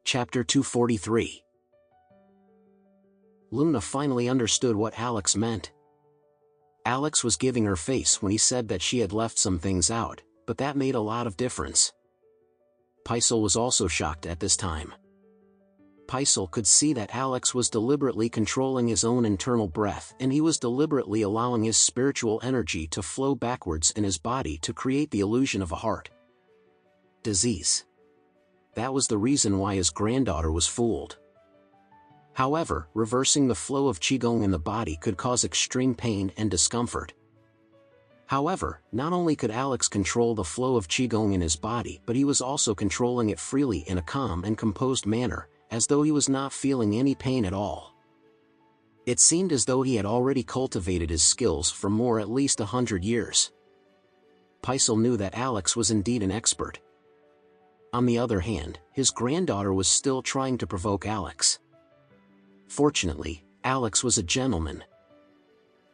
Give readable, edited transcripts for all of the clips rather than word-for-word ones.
Chapter 243. Luna finally understood what Alex meant. Alex was giving her face when he said that she had left some things out, but that made a lot of difference. Paisel was also shocked at this time. Paisel could see that Alex was deliberately controlling his own internal breath, and he was deliberately allowing his spiritual energy to flow backwards in his body to create the illusion of a heart disease. That was the reason why his granddaughter was fooled. However, reversing the flow of qigong in the body could cause extreme pain and discomfort. However, not only could Alex control the flow of qigong in his body, but he was also controlling it freely in a calm and composed manner, as though he was not feeling any pain at all. It seemed as though he had already cultivated his skills for more at least 100 years. Paisel knew that Alex was indeed an expert. On the other hand, his granddaughter was still trying to provoke Alex. Fortunately, Alex was a gentleman.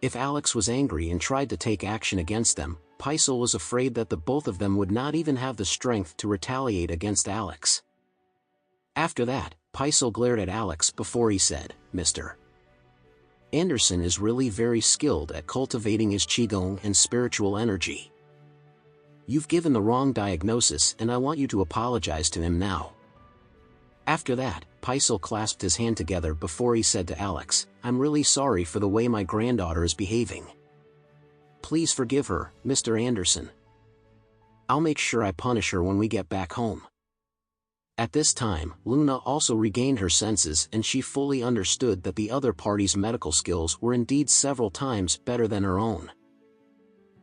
If Alex was angry and tried to take action against them, Paisel was afraid that the both of them would not even have the strength to retaliate against Alex. After that, Paisel glared at Alex before he said, "Mr. Anderson is really very skilled at cultivating his qigong and spiritual energy. You've given the wrong diagnosis, and I want you to apologize to him now." After that, Paisel clasped his hand together before he said to Alex, "I'm really sorry for the way my granddaughter is behaving. Please forgive her, Mr. Anderson. I'll make sure I punish her when we get back home." At this time, Luna also regained her senses, and she fully understood that the other party's medical skills were indeed several times better than her own.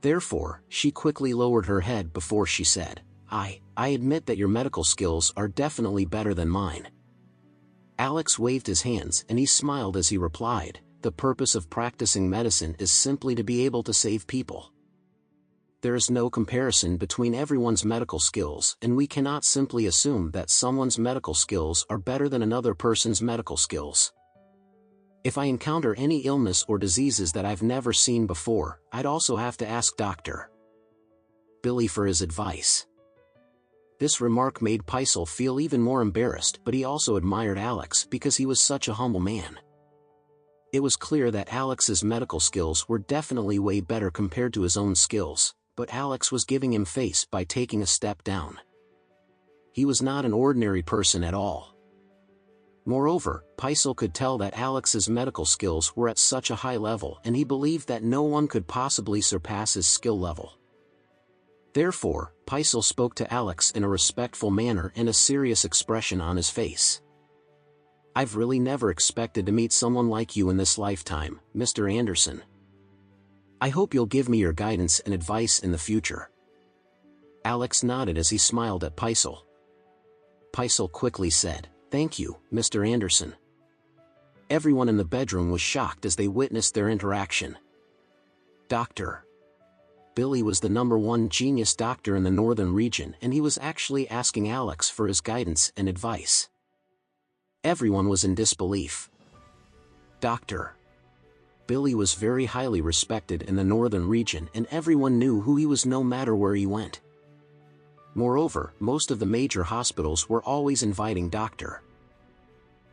Therefore, she quickly lowered her head before she said, I admit that your medical skills are definitely better than mine." Alex waved his hands and he smiled as he replied, "The purpose of practicing medicine is simply to be able to save people. There is no comparison between everyone's medical skills, and we cannot simply assume that someone's medical skills are better than another person's medical skills. If I encounter any illness or diseases that I've never seen before, I'd also have to ask Dr. Billy for his advice." This remark made Paisel feel even more embarrassed, but he also admired Alex because he was such a humble man. It was clear that Alex's medical skills were definitely way better compared to his own skills, but Alex was giving him face by taking a step down. He was not an ordinary person at all. Moreover, Paisel could tell that Alex's medical skills were at such a high level, and he believed that no one could possibly surpass his skill level. Therefore, Paisel spoke to Alex in a respectful manner and a serious expression on his face. "I've really never expected to meet someone like you in this lifetime, Mr. Anderson. I hope you'll give me your guidance and advice in the future." Alex nodded as he smiled at Paisel. Paisel quickly said, "Thank you, Mr. Anderson." Everyone in the bedroom was shocked as they witnessed their interaction. Dr. Billy was the #1 genius doctor in the northern region, and he was actually asking Alex for his guidance and advice. Everyone was in disbelief. Dr. Billy was very highly respected in the northern region, and everyone knew who he was no matter where he went. Moreover, most of the major hospitals were always inviting Dr.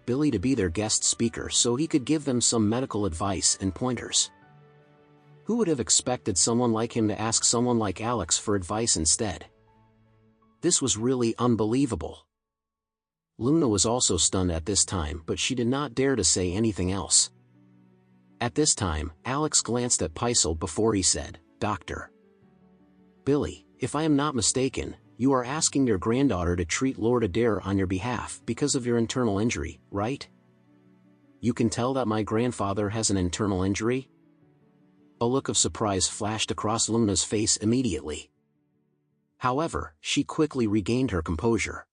Billy to be their guest speaker so he could give them some medical advice and pointers. Who would have expected someone like him to ask someone like Alex for advice instead? This was really unbelievable. Luna was also stunned at this time, but she did not dare to say anything else. At this time, Alex glanced at Paisel before he said, "Dr. Billy, if I am not mistaken, you are asking your granddaughter to treat Lord Adair on your behalf because of your internal injury, right? You can tell that my grandfather has an internal injury?" A look of surprise flashed across Luna's face immediately. However, she quickly regained her composure.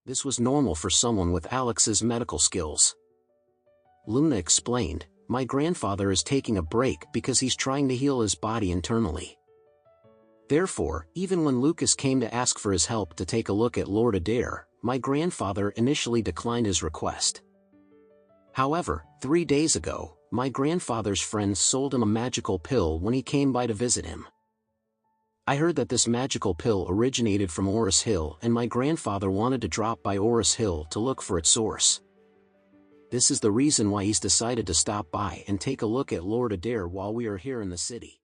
This was normal for someone with Alex's medical skills. Luna explained, "My grandfather is taking a break because he's trying to heal his body internally. Therefore, even when Lucas came to ask for his help to take a look at Lord Adair, my grandfather initially declined his request. However, 3 days ago, my grandfather's friend sold him a magical pill when he came by to visit him. I heard that this magical pill originated from Oris Hill and my grandfather wanted to drop by Oris Hill to look for its source. This is the reason why he's decided to stop by and take a look at Lord Adair while we are here in the city.